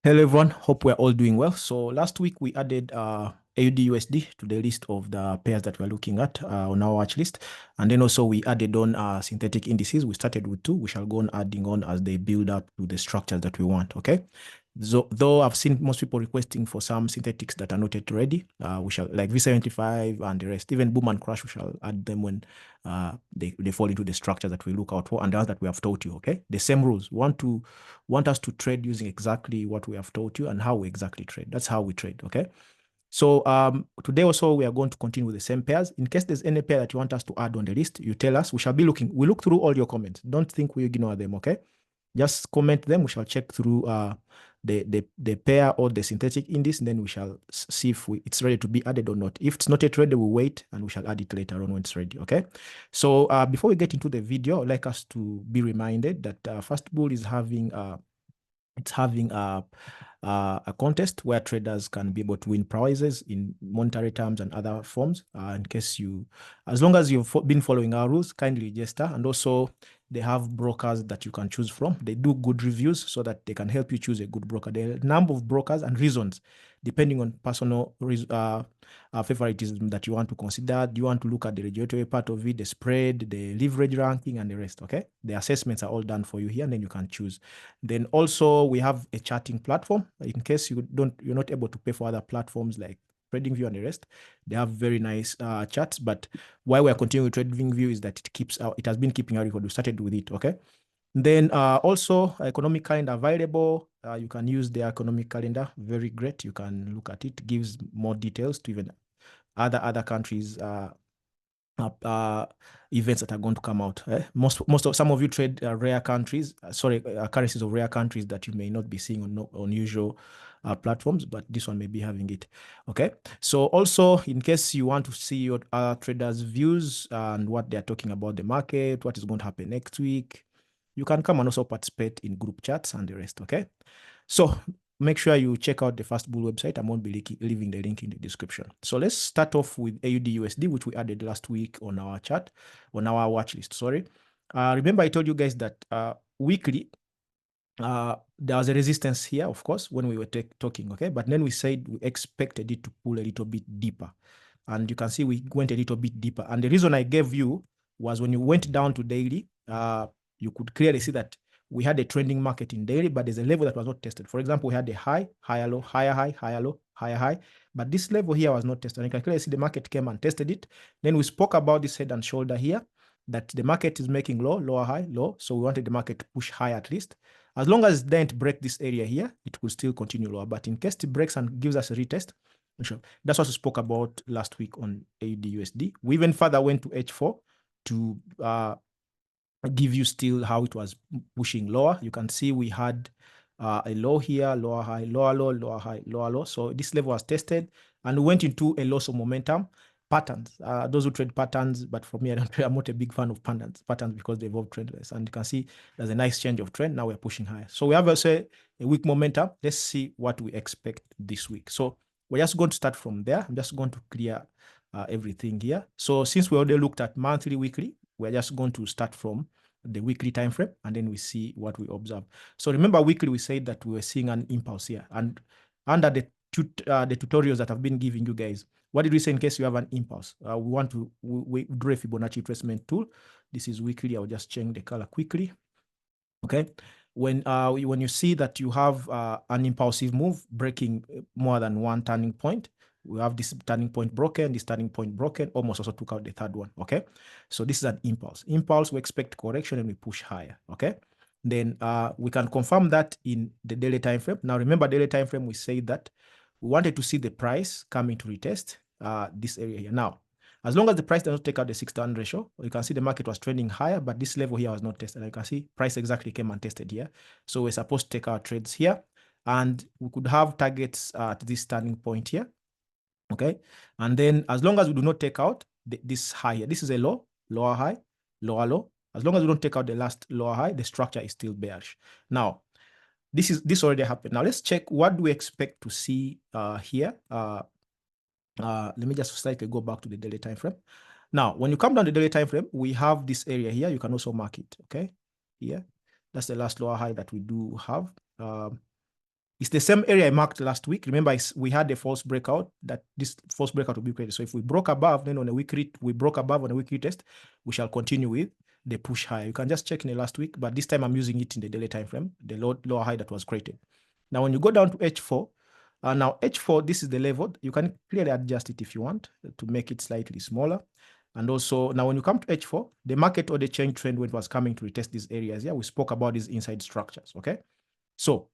Hello everyone, hope we're all doing well. So last week we added AUD/USD to the list of the pairs that we're looking at on our watch list. And then also we added on synthetic indices. We started with 2. We shall go on adding on as they build up to the structures that we want, okay? So, though I've seen most people requesting for some synthetics that are not yet ready, we shall, like V25 and the rest, even boom and crash, we shall add them when they fall into the structure that we look out for and the ones that we have taught you, okay? The same rules. Want us to trade using exactly what we have taught you and how we exactly trade. That's how we trade, okay? So today also we are going to continue with the same pairs. In case there's any pair that you want us to add on the list, you tell us. We shall be looking. We look through all your comments. Don't think we ignore them, okay? Just comment them. We shall check through the pair or the synthetic index, and then we shall see if it's ready to be added or not. If it's not yet ready, we'll wait and we shall add it later on when it's ready, okay? So before we get into the video, I'd like us to be reminded that Fast Bull is having a contest where traders can be able to win prizes in monetary terms and other forms. As long as you've been following our rules, kindly register. And also they have brokers that you can choose from. They do good reviews so that they can help you choose a good broker. There are a number of brokers and reasons, depending on personal favoritism that you want to consider. Do you want to look at the regulatory part of it, the spread, the leverage ranking, and the rest, okay? The assessments are all done for you here, and then you can choose. Then also we have a charting platform. In case you're not able to pay for other platforms like TradingView and the rest, they have very nice charts. But why we're continuing with TradingView is that it has been keeping our record. We started with it, okay? Then also economic calendar available. You can use the economic calendar. Very great. You can look at it. Gives more details to even other countries events that are going to come out. Some of you trade rare countries, currencies of rare countries that you may not be seeing on usual platforms, but this one may be having it. Okay. So also, in case you want to see your traders' views and what they are talking about the market, what is going to happen next week, you can come and also participate in group chats and the rest. Okay. So make sure you check out the Fast Bull website. I won't be leaving the link in the description. So let's start off with AUD/USD, which we added last week on our chart, on our watch list. Sorry. Remember, I told you guys that weekly, there was a resistance here, of course, when we were talking, okay? But then we said we expected it to pull a little bit deeper. And you can see we went a little bit deeper. And the reason I gave you was when you went down to daily, you could clearly see that we had a trending market in daily, but there's a level that was not tested. For example, we had a high, higher low, higher high, higher low, higher high, but this level here was not tested. And you can clearly see the market came and tested it. Then we spoke about this head and shoulder here, that the market is making low, lower high, low. So we wanted the market to push high at least. As long as it didn't break this area here, it will still continue lower. But in case it breaks and gives us a retest, sure. That's what we spoke about last week on AUD/USD. We even further went to H4 to give you still how it was pushing lower. You can see we had a low here, lower high, lower low, lower high, lower low. So this level was tested and we went into a loss of momentum. Patterns, those who trade patterns, but for me, I'm not a big fan of patterns because they evolve trendless. And you can see there's a nice change of trend. Now we're pushing higher. So we have also a weak momentum. Let's see what we expect this week. So we're just going to start from there. I'm just going to clear everything here. So since we already looked at monthly, weekly, we're just going to start from the weekly time frame, and then we see what we observe. So remember, weekly we said that we were seeing an impulse here, and under the tutorials that I've been giving you guys, what did we say in case you have an impulse? We draw a Fibonacci retracement tool. This is weekly. I'll just change the color quickly. Okay. When you see that you have an impulsive move breaking more than one turning point, we have this turning point broken, this turning point broken, almost also took out the third one, okay? So this is an impulse. Impulse, we expect correction and we push higher, okay? Then we can confirm that in the daily time frame. Now remember, daily time frame, we say that we wanted to see the price coming to retest this area here. Now, as long as the price does not take out the 6-to-1 ratio, you can see the market was trending higher, but this level here was not tested. And you can see price exactly came and tested here. So we're supposed to take our trades here, and we could have targets at this turning point here. Okay, and then as long as we do not take out this high here, this is a low, lower high, lower low. As long as we don't take out the last lower high, the structure is still bearish. Now, this already happened. Now let's check what do we expect to see here. Let me just slightly go back to the daily time frame. Now, when you come down the daily time frame, we have this area here. You can also mark it. Okay, here, that's the last lower high that we do have. It's the same area I marked last week. Remember, we had a false breakout, that this false breakout will be created. So if we broke above, then on a weekly, we broke above on a weekly test, we shall continue with the push higher. You can just check in the last week, but this time I'm using it in the daily time frame, the lower high that was created. Now, when you go down to H4, now H4, this is the level. You can clearly adjust it if you want to make it slightly smaller. And also, now when you come to H4, the market or the change trend when it was coming to retest these areas here, we spoke about these inside structures, okay? So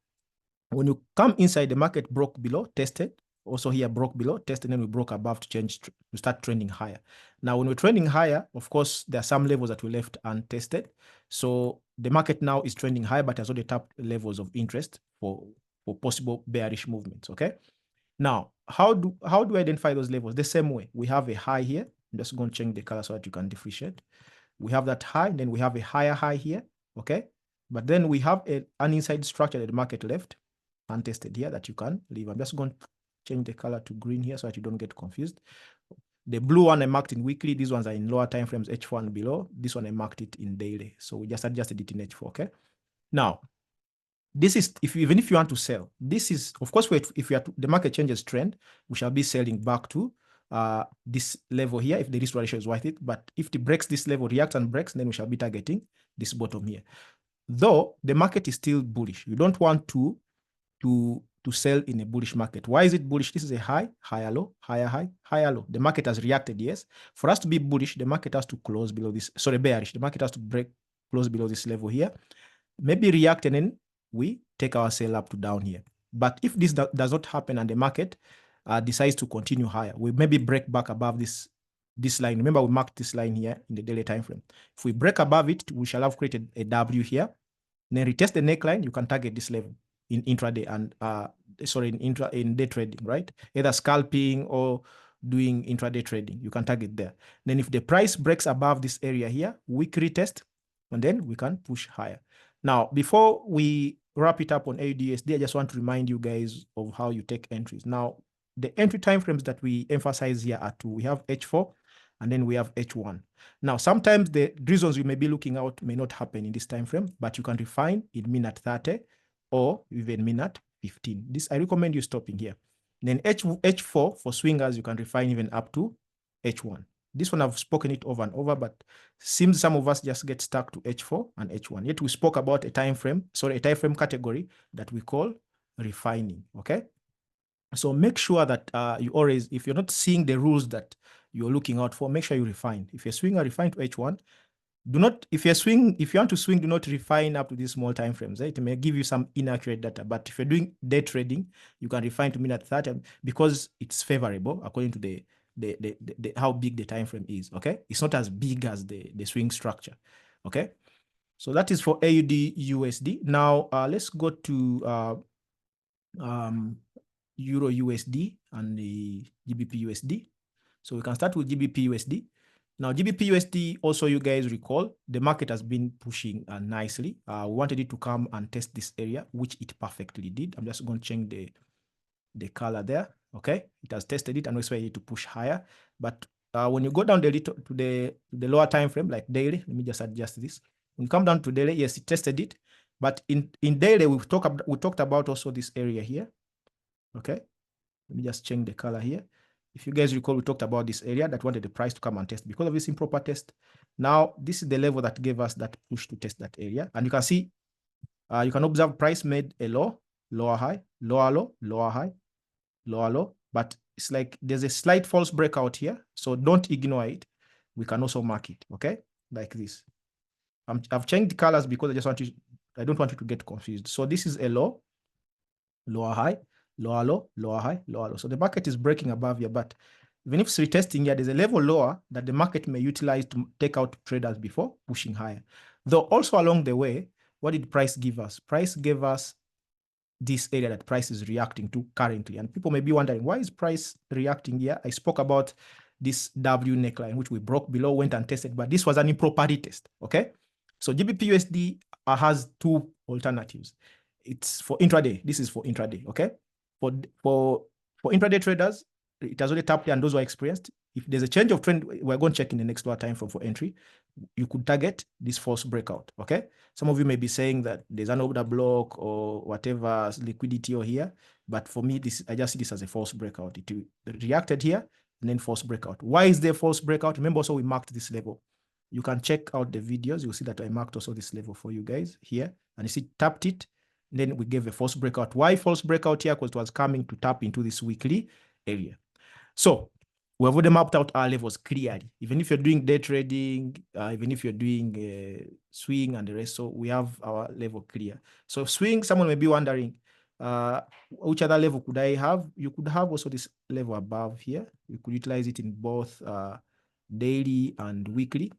when you come inside, the market broke below, tested, also here broke below, tested, and then we broke above to change, to start trending higher. Now, when we're trending higher, of course, there are some levels that we left untested. So the market now is trending higher, but has already tapped levels of interest for possible bearish movements, okay? Now, how do I identify those levels? The same way. We have a high here. I'm just going to change the color so that you can differentiate. We have that high, then we have a higher high here, okay? But then we have an inside structure that the market left untested here that you can leave. I'm just going to change the color to green here so that you don't get confused. The blue one I marked in weekly. These ones are in lower time frames, H4 and below. This one I marked it in daily. So we just adjusted it in H4, okay? Now, this is, even if you want to sell, this is, of course, if the market changes trend, we shall be selling back to this level here if the risk ratio is worth it. But if it breaks this level, reacts and breaks, then we shall be targeting this bottom here. Though the market is still bullish, you don't want to sell in a bullish market. Why is it bullish? This is a high, higher low, higher high, higher low. The market has reacted, yes. For us to be bullish, the market has to close below this. Sorry, bearish. The market has to close below this level here. Maybe react, and then we take our sell up to down here. But if this does not happen and the market decides to continue higher, we maybe break back above this line. Remember, we marked this line here in the daily time frame. If we break above it, we shall have created a W here. Then retest the neckline. You can target this level in intraday and in day trading, right? Either scalping or doing intraday trading. You can target there. Then if the price breaks above this area here, weekly retest, and then we can push higher. Now, before we wrap it up on AUDUSD, I just want to remind you guys of how you take entries. Now, the entry timeframes that we emphasize here are two. We have H4 and then we have H1. Now, sometimes the reasons you may be looking out may not happen in this time frame, but you can refine in minute 30 or even minute 15. This, I recommend you stopping here. Then H4 for swingers, you can refine even up to H1. This one I've spoken it over and over, but seems some of us just get stuck to H4 and H1. Yet we spoke about a time frame category that we call refining, okay? So make sure that you always, if you're not seeing the rules that you're looking out for, make sure you refine. If you're swinging, refine to H1. Do not, if you want to swing, do not refine up to these small time frames. Right? It may give you some inaccurate data, but if you're doing day trading, you can refine to minute 30 because it's favorable according to the how big the time frame is. Okay, it's not as big as the swing structure. Okay, so that is for AUDUSD. Now let's go to EURUSD and the GBPUSD. So we can start with GBPUSD. Now, GBPUSD, also you guys recall, the market has been pushing nicely. We wanted it to come and test this area, which it perfectly did. I'm just going to change the color there. Okay, it has tested it and we expect it to push higher. But when you go down to the lower time frame, like daily, let me just adjust this. When you come down to daily, yes, it tested it. But in daily, we talked about also this area here. Okay, let me just change the color here. If you guys recall, we talked about this area that wanted the price to come and test because of this improper test. Now, this is the level that gave us that push to test that area. And you can see, you can observe price made a low, lower high, lower low, lower high, lower low. But it's like there's a slight false breakout here. So don't ignore it. We can also mark it, okay? Like this. I've changed the colors because I don't want you to get confused. So this is a low, lower high, lower low, lower high, lower low. So the market is breaking above here, but even if it's retesting here, there's a level lower that the market may utilize to take out traders before pushing higher. Though also along the way, what did price give us? Price gave us this area that price is reacting to currently. And people may be wondering, why is price reacting here? I spoke about this W neckline, which we broke below, went and tested, but this was an improper retest, okay? So GBPUSD has two alternatives. It's for intraday. This is for intraday, okay? For intraday traders, it has already tapped here, and those who are experienced, if there's a change of trend, we're going to check in the next lower time frame for entry. You could target this false breakout. Okay. Some of you may be saying that there's an order block or whatever liquidity or here, but for me, I just see this as a false breakout. It reacted here and then false breakout. Why is there false breakout? Remember also we marked this level. You can check out the videos. You'll see that I marked also this level for you guys here, and you see tapped it. Then we gave a false breakout. Why false breakout here? Because it was coming to tap into this weekly area. So we have already mapped out our levels clearly. Even if you're doing day trading, even if you're doing swing and the rest, so we have our level clear. So swing, someone may be wondering, which other level could I have? You could have also this level above here. You could utilize it in both daily and weekly.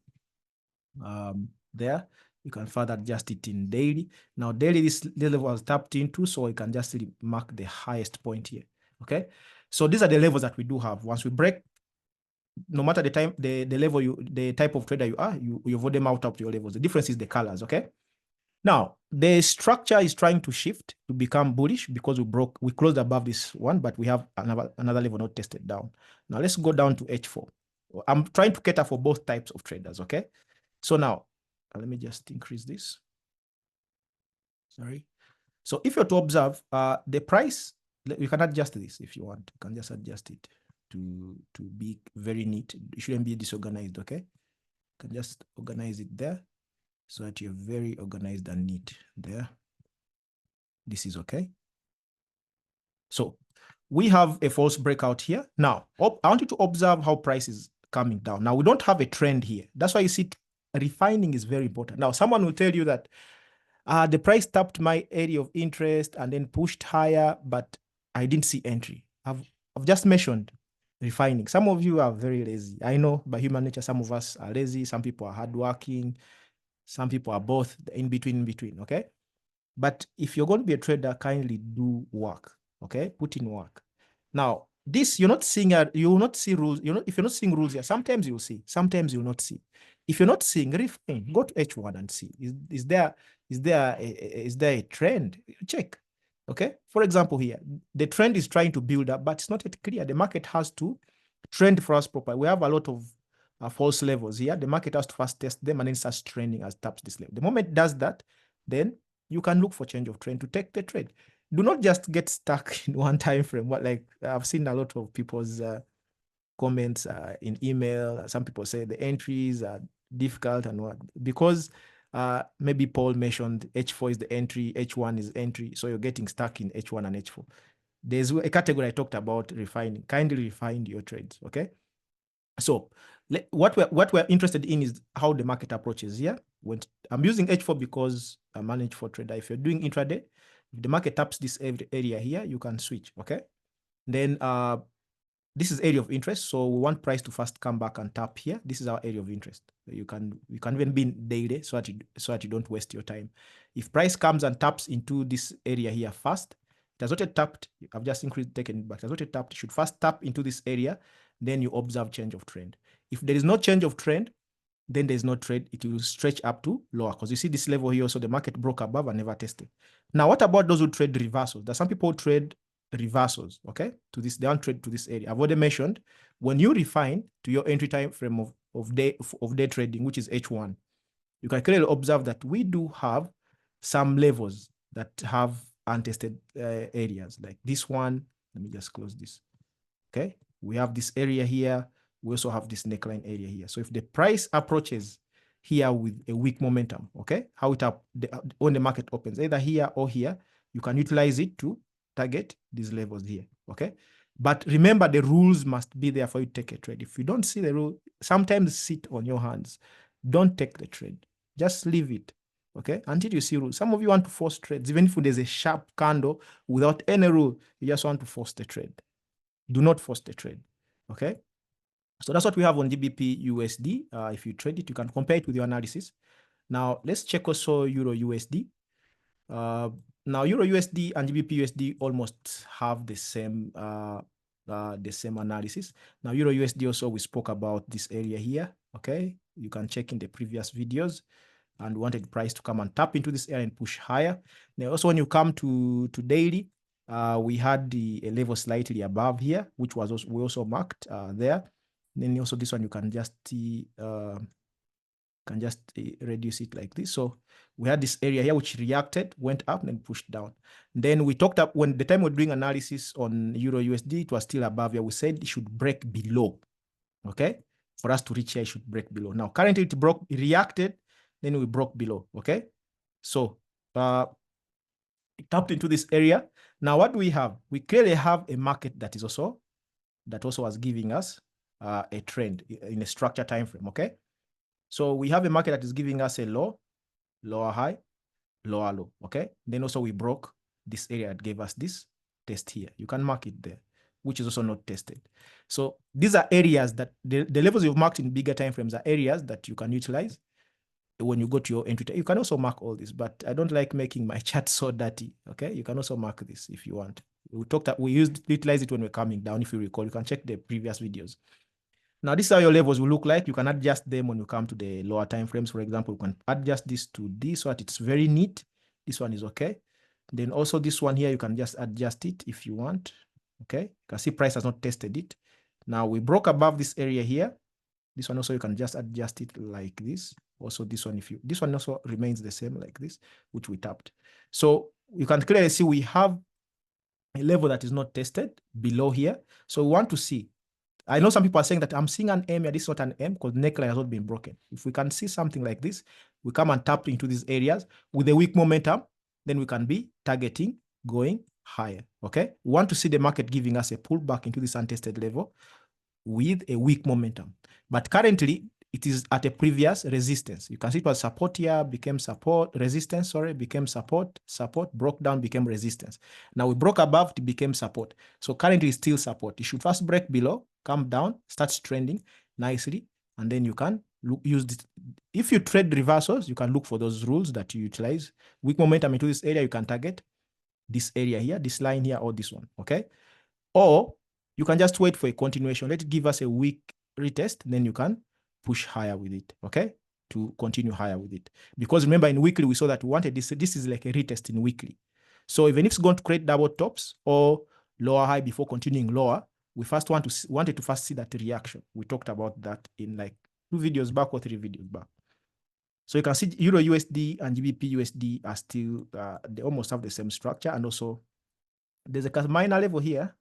There, you can further adjust it in daily. Now, daily, this level was tapped into, so you can just mark the highest point here. Okay, so these are the levels that we do have. Once we break, no matter the time, the level the type of trader you are, you vote them out up to your levels. The difference is the colors. Okay. Now, the structure is trying to shift to become bullish because we closed above this one, but we have another level not tested down. Now, let's go down to H4. I'm trying to cater for both types of traders. Okay. So now, let me just increase this. Sorry. So if you're to observe the price, you can adjust this if you want. You can just adjust it to be very neat. It shouldn't be disorganized, okay? You can just organize it there so that you're very organized and neat there. This is okay. So we have a false breakout here. Now, I want you to observe how price is coming down. Now, we don't have a trend here. That's why you see refining is very important. Now, someone will tell you that the price tapped my area of interest and then pushed higher, but I didn't see entry. I've just mentioned refining. Some of you are very lazy. I know by human nature, some of us are lazy. Some people are hardworking. Some people are both in between, okay? But if you're going to be a trader, kindly do work, okay? Put in work. Now, this, you're not seeing, you will not see rules. If you're not seeing rules here, sometimes you'll see, sometimes you'll not see. If you're not seeing, refine, go to H1 and see. Is there a trend? Check. Okay. For example, here, the trend is trying to build up, but it's not yet clear. The market has to trend for us properly. We have a lot of false levels here. The market has to first test them and then starts trending as taps this level. The moment it does that, then you can look for change of trend to take the trade. Do not just get stuck in one time frame. Like I've seen a lot of people's comments in email. Some people say the entries are difficult and what, because maybe Paul mentioned H4 is the entry, H1 is entry, so you're getting stuck in H1 and H4. There's a category I talked about, refining. Kindly refine your trades, okay? So what we're interested in is how the market approaches here. When I'm using H4 because I manage for trader. If you're doing intraday, if the market taps this area here, you can switch, okay? Then this is area of interest, so we want price to first come back and tap here. This is our area of interest. You can even be in daily so that you don't waste your time. If price comes and taps into this area here first, it has already tapped. I've just taken it back. It has already tapped. It should first tap into this area, then you observe change of trend. If there is no change of trend, then there's no trade. It will stretch up to lower because you see this level here. So the market broke above and never tested. Now, what about those who trade reversals? There's some people who trade reversals, okay, to this, they don't trade to this area. I've already mentioned when you refine to your entry time frame of day trading, which is H1, you can clearly observe that we do have some levels that have untested areas like this one. Let me just close this. Okay, we have this area here. We also have this neckline area here. So if the price approaches here with a weak momentum, okay, how it up when the market opens, either here or here, you can utilize it to target these levels here, okay? But remember, the rules must be there for you to take a trade. If you don't see the rule, sometimes sit on your hands. Don't take the trade. Just leave it, okay, until you see rules. Some of you want to force trades. Even if there's a sharp candle without any rule, you just want to force the trade. Do not force the trade, okay? So that's what we have on GBPUSD. If you trade it, you can compare it with your analysis. Now, let's check also EURUSD. Now, EURUSD and GBPUSD almost have the same analysis. Now, EURUSD also, we spoke about this area here, okay? You can check in the previous videos, and we wanted price to come and tap into this area and push higher. Now, also when you come to daily, we had a level slightly above here, which was also, we also marked there. Then also this one, you can just reduce it like this. So we had this area here which reacted, went up, and then pushed down. Then we talked up when the time we're doing analysis on Euro USD, it was still above here. We said it should break below. Okay, for us to reach here, it should break below. Now currently it broke, it reacted, then we broke below. Okay, so it tapped into this area. Now what do we have? We clearly have a market that is also was giving us a trend in a structure time frame. Okay, so we have a market that is giving us a low, lower high, lower low. Okay, then also we broke this area that gave us this test here. You can mark it there, which is also not tested. So these are areas that the levels you've marked in bigger time frames are areas that you can utilize when you go to your entry. You can also mark all this, but I don't like making my chart so dirty. Okay, you can also mark this if you want. We utilized it when we're coming down. If you recall, you can check the previous videos. Now, this is how your levels will look like. You can adjust them when you come to the lower time frames. For example, you can adjust this to this so that it's very neat. This one is okay. Then also this one here, you can just adjust it if you want. Okay, you can see price has not tested it. Now we broke above this area here. This one also you can just adjust it like this. Also this one, this one also remains the same like this, which we tapped. So you can clearly see we have a level that is not tested below here. So we want to see. I know some people are saying that I'm seeing an M here. This is not an M because neckline has not been broken. If we can see something like this, we come and tap into these areas with a weak momentum, then we can be targeting going higher. Okay, we want to see the market giving us a pullback into this untested level with a weak momentum. But currently, it is at a previous resistance. You can see it was support here, became support, resistance, sorry, became support, support, broke down, became resistance. Now we broke above, it became support. So currently it's still support. It should first break below, come down, starts trending nicely, and then you can use this. If you trade reversals, you can look for those rules that you utilize. Weak momentum into this area, you can target this area here, this line here, or this one, okay? Or you can just wait for a continuation. Let it give us a weak retest, then you can push higher with it, okay? To continue higher with it. Because remember in weekly, we saw that we wanted this is like a retest in weekly. So even if it's going to create double tops or lower high before continuing lower, we first wanted to first see that reaction. We talked about that in like 2 videos back or 3 videos back. So you can see Euro USD and GBPUSD are still, they almost have the same structure. And also there's a minor level here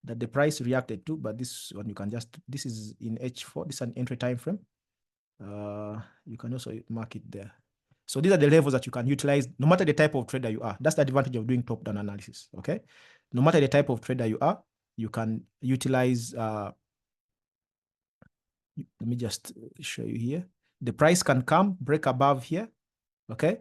that the price reacted to, but this one you can just, this is in H4, this is an entry time frame. You can also mark it there. So these are the levels that you can utilize no matter the type of trader you are. That's the advantage of doing top-down analysis, okay? No matter the type of trader you are, you can utilize, let me just show you here. The price can come, break above here, okay?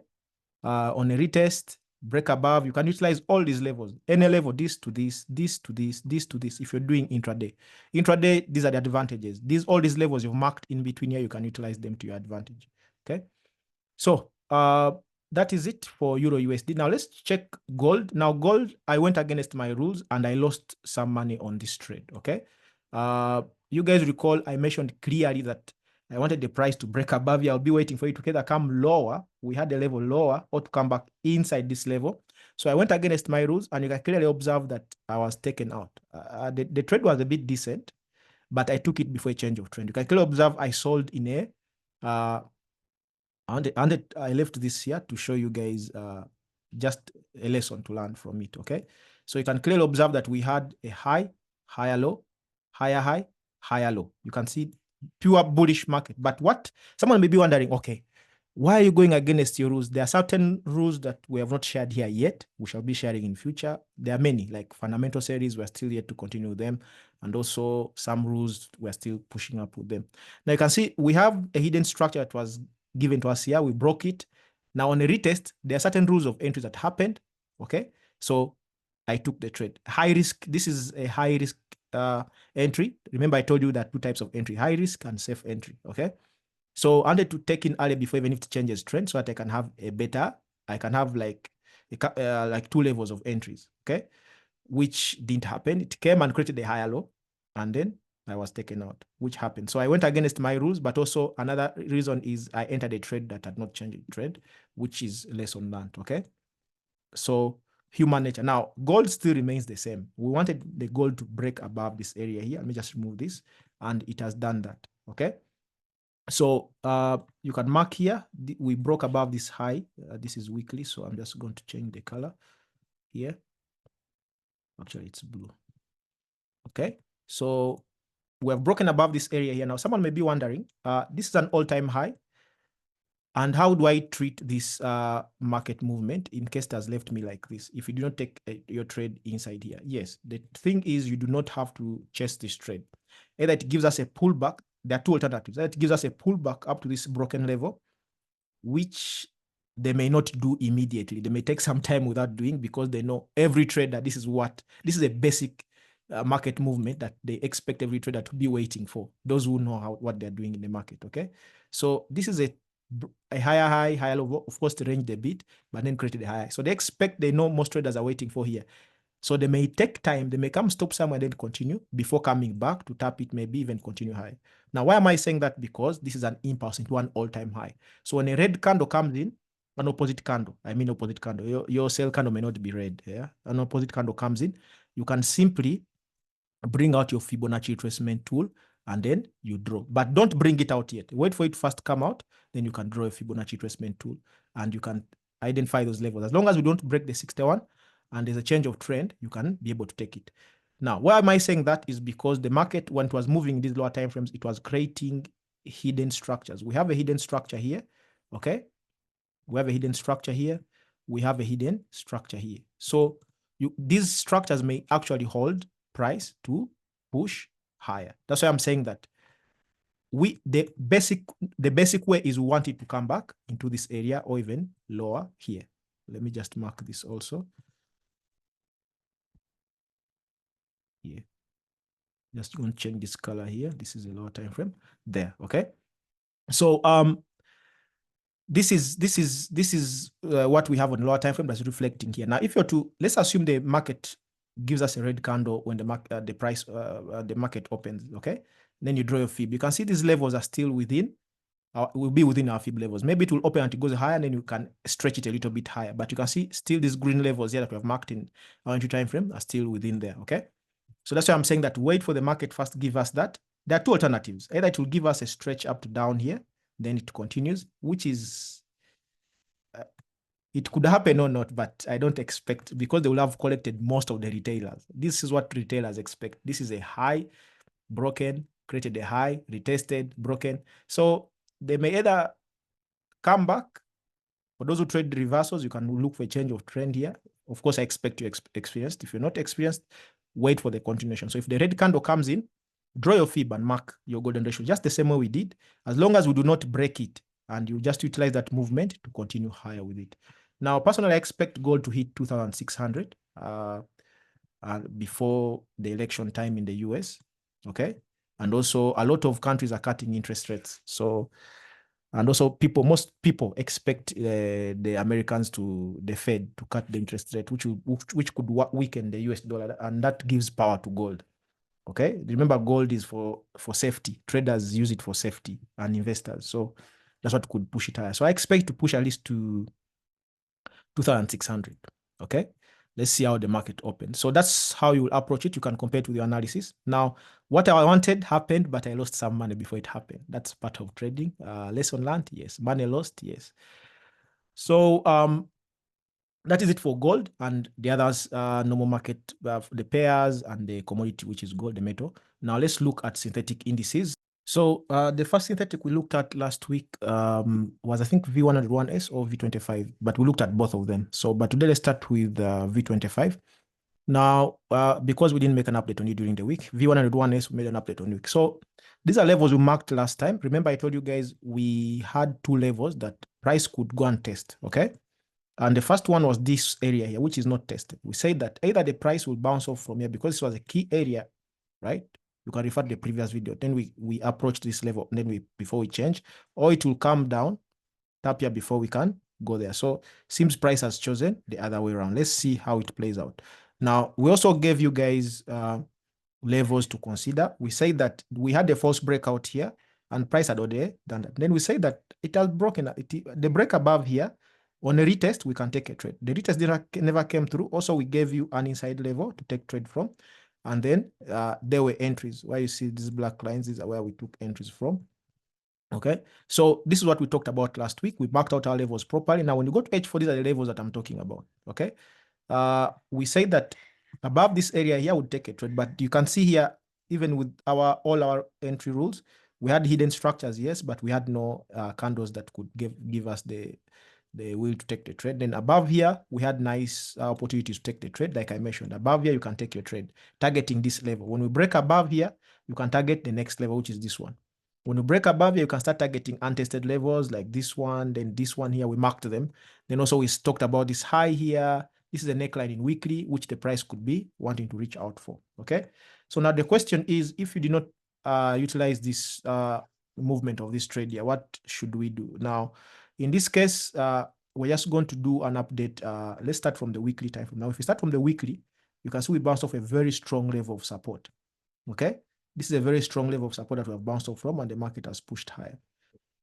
On a retest, break above, you can utilize all these levels, any level, this to this, this to this, this to this, if you're doing intraday. Intraday, these are the advantages. All these levels you've marked in between here, you can utilize them to your advantage, okay? So that is it for Euro USD. Now let's check gold. Now gold, I went against my rules and I lost some money on this trade, okay? You guys recall I mentioned clearly that I wanted the price to break above here. I'll be waiting for it to either come lower. We had the level lower or to come back inside this level. So I went against my rules and you can clearly observe that I was taken out. The trade was a bit decent, but I took it before a change of trend. You can clearly observe I sold in a, and I left this here to show you guys just a lesson to learn from it, okay? So you can clearly observe that we had a high, higher low, higher high, higher low. You can see pure bullish market. But what someone may be wondering, okay, why are you going against your rules? There are certain rules that we have not shared here yet. We shall be sharing in future. There are many, like fundamental series, we're still yet to continue them. And also some rules, we're still pushing up with them. Now you can see we have a hidden structure that was given to us here. We broke it. Now on a retest, there are certain rules of entry that happened. Okay. So I took the trade. High risk. This is a high risk entry. Remember, I told you that 2 types of entry, high risk and safe entry. Okay. So I wanted to take in early before even if it changes trend so that I can have a better, I can have like 2 levels of entries. Okay. Which didn't happen. It came and created a higher low and then I was taken out, which happened. So I went against my rules, but also another reason is I entered a trade that had not changed the trade, which is lesson learned, okay? So human nature. Now, gold still remains the same. We wanted the gold to break above this area here. Let me just remove this, and it has done that, okay? So you can mark here, we broke above this high. This is weekly, so I'm just going to change the color here. Actually, it's blue. Okay, so we have broken above this area here. Now, someone may be wondering, this is an all-time high. And how do I treat this market movement in case it has left me like this? If you do not take your trade inside here. Yes, the thing is you do not have to chase this trade. Either it gives us a pullback. There are two alternatives. Either it gives us a pullback up to this broken level, which they may not do immediately. They may take some time without doing because they know every trader, this is a basic market movement that they expect every trader to be waiting for. Those who know what they're doing in the market, okay? So this is a higher low, of course, they ranged a bit, but then created a higher. So they know most traders are waiting for here. So they may take time, they may come stop somewhere, then continue before coming back to tap it, maybe even continue high. Now, why am I saying that? Because this is an impulse into an all-time high. So when a red candle comes in, an opposite candle, your sell candle may not be red, yeah? An opposite candle comes in, you can simply bring out your Fibonacci retracement tool, and then you draw. But don't bring it out yet. Wait for it to first come out, then you can draw a Fibonacci retracement tool, and you can identify those levels. As long as we don't break the 61, and there's a change of trend, you can be able to take it. Now, why am I saying that? Is because the market, when it was moving in these lower time frames, it was creating hidden structures. We have a hidden structure here, okay? We have a hidden structure here. We have a hidden structure here. So these structures may actually hold price to push higher. That's why I'm saying that the basic way is we want it to come back into this area or even lower here. Let me just mark this also. Here. Just going to change this color here. This is a lower time frame there. Okay. So this is what we have on the lower time frame that's reflecting here. Now, if you're to, let's assume the market gives us a red candle when the market opens. Okay. Then you draw your fib. You can see these levels are still within. Will be within our fib levels. Maybe it will open and it goes higher, and then you can stretch it a little bit higher. But you can see still these green levels here that we have marked in our entry time frame are still within there. Okay. So that's why I'm saying that wait for the market first to give us that. There are two alternatives. Either it will give us a stretch up to down here, then it continues, which is, it could happen or not, but I don't expect, because they will have collected most of the retailers. This is what retailers expect. This is a high, broken, created a high, retested, broken. So they may either come back. For those who trade reversals, you can look for a change of trend here. Of course, I expect you experienced. If you're not experienced, wait for the continuation. So if the red candle comes in, draw your fib and mark your golden ratio, just the same way we did, as long as we do not break it, and you just utilize that movement to continue higher with it. Now, personally, I expect gold to hit 2,600 before the election time in the US, okay? And also, a lot of countries are cutting interest rates. So, and also most people expect the Americans the Fed to cut the interest rate, which could weaken the US dollar, and that gives power to gold. Okay, remember, gold is for safety. Traders use it for safety, and investors. So that's what could push it higher. So I expect to push at least to 2,600. Okay, let's see how the market opens. So that's how you will approach it. You can compare it with your analysis. Now, what I wanted happened, but I lost some money before it happened. That's part of trading. Lesson learned, yes. Money lost, yes. So that is it for gold, and the others, normal market, the pairs and the commodity, which is gold, the metal. Now let's look at synthetic indices. So the first synthetic we looked at last week was, I think, V100s or V25, but we looked at both of them. So, but today let's start with V25. Now, because we didn't make an update on it during the week, V100s we made an update on the week. So these are levels we marked last time. Remember, I told you guys we had two levels that price could go and test, okay? And the first one was this area here, which is not tested. We said that either the price will bounce off from here because this was a key area, right? You can refer to the previous video. Then we approach this level, and then before we change, or it will come down, tap here before we can go there. So seems price has chosen the other way around. Let's see how it plays out. Now, we also gave you guys levels to consider. We say that we had a false breakout here, and price had already done that. Then we say that it has broken. The break above here On a retest, we can take a trade. The retest never came through. Also, we gave you an inside level to take trade from. And then there were entries. Where you see these black lines, these are where we took entries from. Okay, so this is what we talked about last week. We marked out our levels properly. Now, when you go to H4, these are the levels that I'm talking about. Okay, we say that above this area here would take a trade, but you can see here, even with all our entry rules, we had hidden structures, yes, but we had no candles that could give us the will to take the trade. Then above here, we had nice opportunities to take the trade. Like I mentioned, above here, you can take your trade, targeting this level. When we break above here, you can target the next level, which is this one. When you break above here, you can start targeting untested levels like this one, then this one here, we marked them. Then also we talked about this high here. This is a neckline in weekly, which the price could be wanting to reach out for, okay? So now the question is, if you did not utilize this movement of this trade here, what should we do? Now, in this case, we're just going to do an update. Let's start from the weekly time frame. Now, if you start from the weekly, you can see we bounced off a very strong level of support, okay? This is a very strong level of support that we have bounced off from, and the market has pushed higher.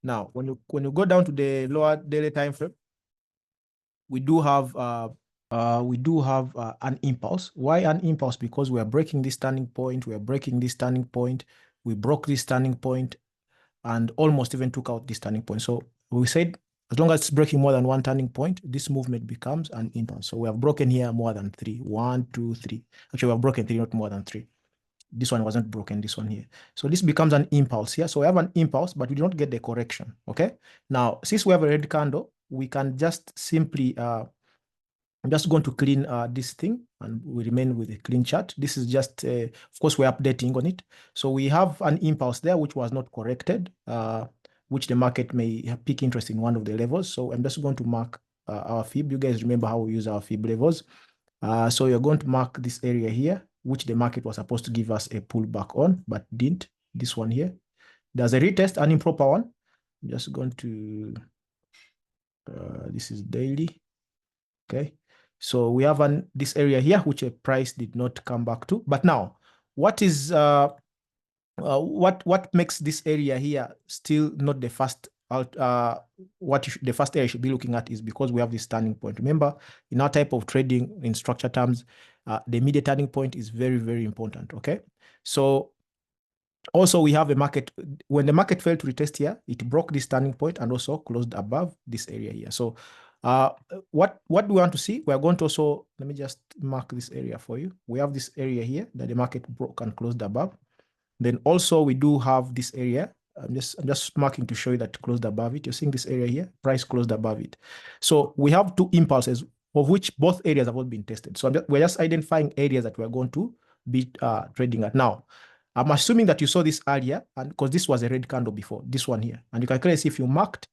Now, when you go down to the lower daily time frame, we do have an impulse. Why an impulse? Because we are breaking this turning point. We are breaking this turning point. We broke this turning point, and almost even took out this turning point. So we said, as long as it's breaking more than one turning point, this movement becomes an impulse. So we have broken here more than 3. 1, 2, 3. Actually, we have broken 3, not more than 3. This one wasn't broken, this one here. So this becomes an impulse here. So we have an impulse, but we do not get the correction, okay? Now, since we have a red candle, we can just simply, I'm just going to clean this thing, and we remain with a clean chart. This is just, of course, we're updating on it. So we have an impulse there, which was not corrected, which the market may pick interest in one of the levels. So I'm just going to mark our fib. You guys remember how we use our fib levels. So you're going to mark this area here, which the market was supposed to give us a pullback on, but didn't. This one here. There's a retest, an improper one. I'm just going to, this is daily. Okay. So we have this area here, which a price did not come back to. But now, what is, what makes this area here still not the first out? The first area you should be looking at is because we have this turning point. Remember, in our type of trading in structure terms, the immediate turning point is very, very important. Okay, so also we have a market. When the market failed to retest here, it broke this turning point and also closed above this area here. So what do we want to see? We are going to also, let me just mark this area for you. We have this area here that the market broke and closed above. Then also we do have this area. I'm just marking to show you that closed above it. You're seeing this area here, price closed above it. So we have 2 impulses, of which both areas have all been tested. So we're just identifying areas that we're going to be trading at. Now, I'm assuming that you saw this earlier, and because this was a red candle before, this one here. And you can clearly see if you marked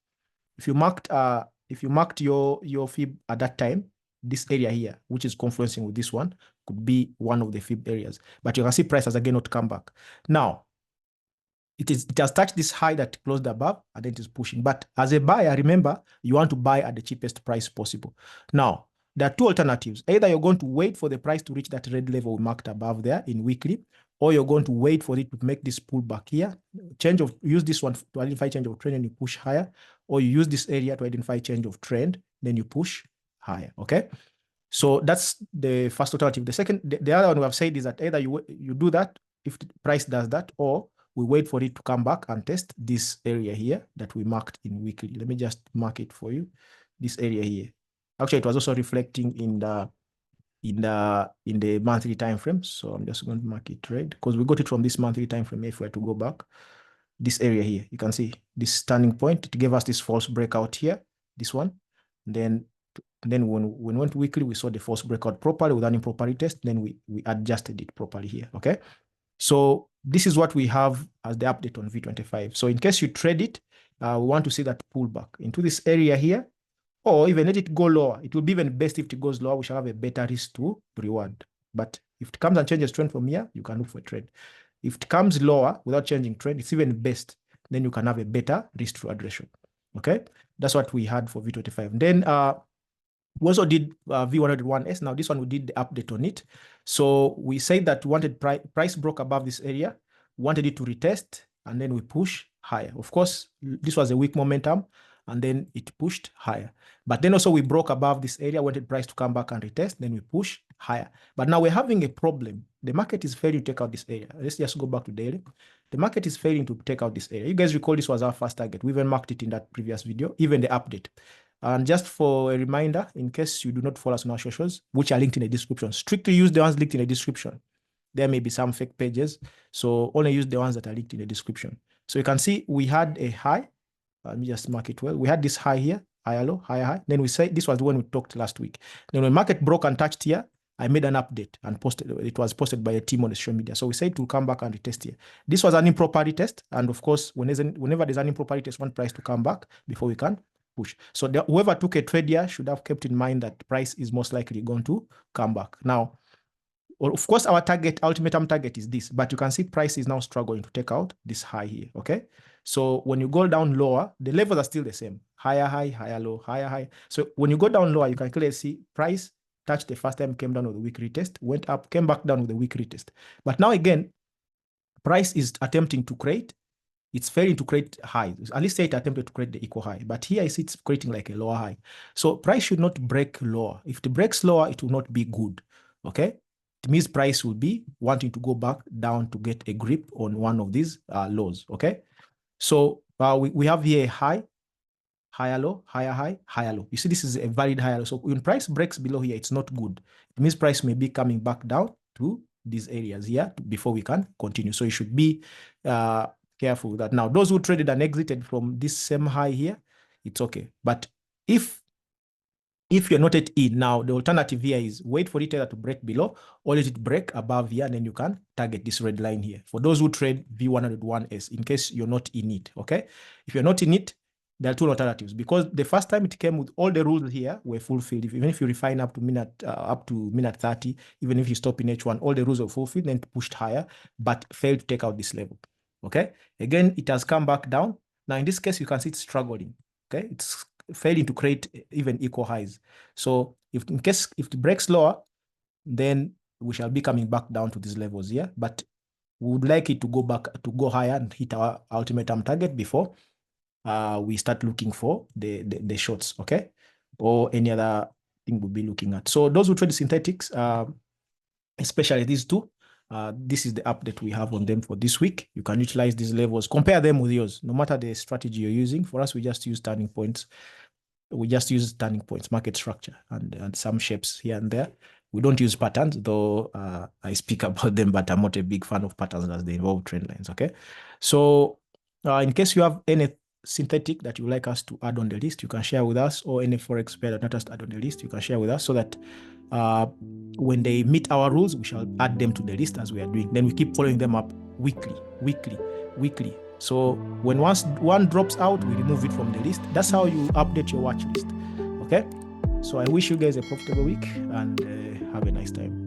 your fib at that time, this area here, which is confluencing with this one, could be one of the fib areas. But you can see price has again not come back. Now, it has touched this high that closed above, and then it is pushing. But as a buyer, remember, you want to buy at the cheapest price possible. Now, there are 2 alternatives. Either you're going to wait for the price to reach that red level we marked above there in weekly, or you're going to wait for it to make this pullback here. Use this one to identify change of trend and you push higher, or you use this area to identify change of trend, then you push higher, okay? So that's the first alternative. The other one we have said is that either you do that if the price does that, or we wait for it to come back and test this area here that we marked in weekly. Let me just mark it for you. This area here. Actually, it was also reflecting in the monthly time frame. So I'm just going to mark it red because we got it from this monthly time frame. If we were to go back, this area here, you can see this turning point. It gave us this false breakout here, this one. Then when we went weekly, we saw the false breakout properly with an improper retest. Then we adjusted it properly here. Okay. So this is what we have as the update on V25. So in case you trade it, we want to see that pullback into this area here, or even let it go lower. It will be even best if it goes lower. We shall have a better risk to reward. But if it comes and changes trend from here, you can look for a trade. If it comes lower without changing trend, it's even best. Then you can have a better risk to reward ratio. Okay, that's what we had for V25. Then we also did V100s. Now this one we did the update on it. So we said that we wanted price broke above this area, wanted it to retest, and then we push higher. Of course, this was a weak momentum, and then it pushed higher. But then also we broke above this area, wanted price to come back and retest, then we push higher. But now we're having a problem. The market is failing to take out this area. Let's just go back to daily. The market is failing to take out this area. You guys recall this was our first target. We even marked it in that previous video, even the update. And just for a reminder, in case you do not follow us on our socials, which are linked in the description, strictly use the ones linked in the description. There may be some fake pages, so only use the ones that are linked in the description. So you can see we had a high. Let me just mark it well. We had this high here, higher low, higher high. Then we say this was the one we talked last week. Then when market broke and touched here, I made an update and posted. It was posted by a team on the social media. So we said it will come back and retest here. This was an improper retest, and of course, whenever there's an improper retest, want price to come back before we can push. So whoever took a trade here should have kept in mind that price is most likely going to come back. Now, of course, our ultimate target is this, but you can see price is now struggling to take out this high here, okay? So when you go down lower, the levels are still the same. Higher high, higher low, higher high. So when you go down lower, you can clearly see price touched the first time, came down with a weak retest, went up, came back down with a weak retest. But now again, price is attempting to create, it's failing to create highs. At least say it attempted to create the equal high. But here I see it's creating like a lower high. So price should not break lower. If it breaks lower, it will not be good, okay? It means price will be wanting to go back down to get a grip on one of these lows, okay? So we have here a high, higher low, higher high, higher low. You see this is a valid higher low. So when price breaks below here, it's not good. It means price may be coming back down to these areas here before we can continue. So you should be careful with that. Now, those who traded and exited from this same high here, it's okay. But if you're not at in now, the alternative here is wait for it either to break below or let it break above here, and then you can target this red line here. For those who trade V100s, in case you're not in it, okay? If you're not in it, there are two alternatives, because the first time it came with all the rules here were fulfilled. Even if you refine up to minute 30, even if you stop in H1, all the rules are fulfilled, then pushed higher, but failed to take out this level, okay? Again, it has come back down. Now, in this case, you can see it's struggling, okay? It's failing to create even equal highs. So if it breaks lower, then we shall be coming back down to these levels here. But we would like it to go higher and hit our ultimate target before we start looking for the shorts, okay? Or any other thing we'll be looking at. So those who trade synthetics, especially these two, this is the update we have on them for this week. You can utilize these levels, compare them with yours, no matter the strategy you're using. For us, we just use turning points. We just use turning points, market structure, and some shapes here and there. We don't use patterns, though I speak about them, but I'm not a big fan of patterns as they involve trend lines, okay? So in case you have any synthetic that you would like us to add on the list, you can share with us, or any forex pair that not us to add on the list, you can share with us so that when they meet our rules, we shall add them to the list as we are doing. Then we keep following them up weekly. So when one drops out, we remove it from the list. That's how you update your watch list, okay? So I wish you guys a profitable week, and have a nice time.